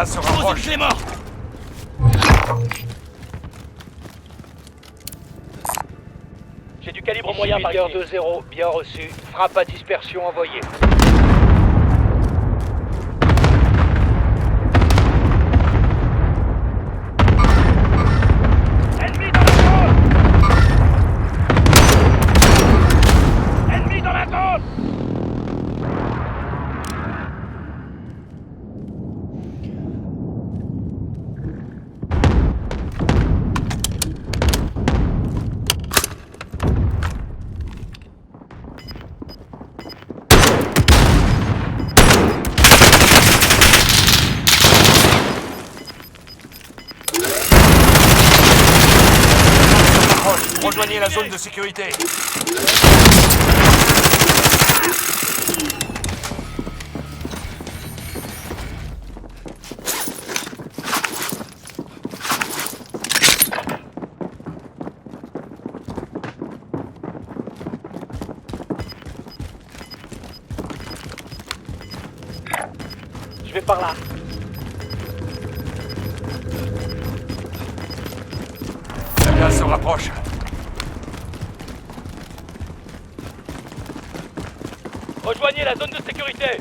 gaz se rapproche. C'est mort. J'ai du calibre moyen par ici. 2-0, bien reçu. Frappe à dispersion envoyée. Ennemi dans la zone! Ennemi dans la zone! Rejoignez la zone de sécurité. Je vais par là. Le gaz se rapproche. Rejoignez la zone de sécurité.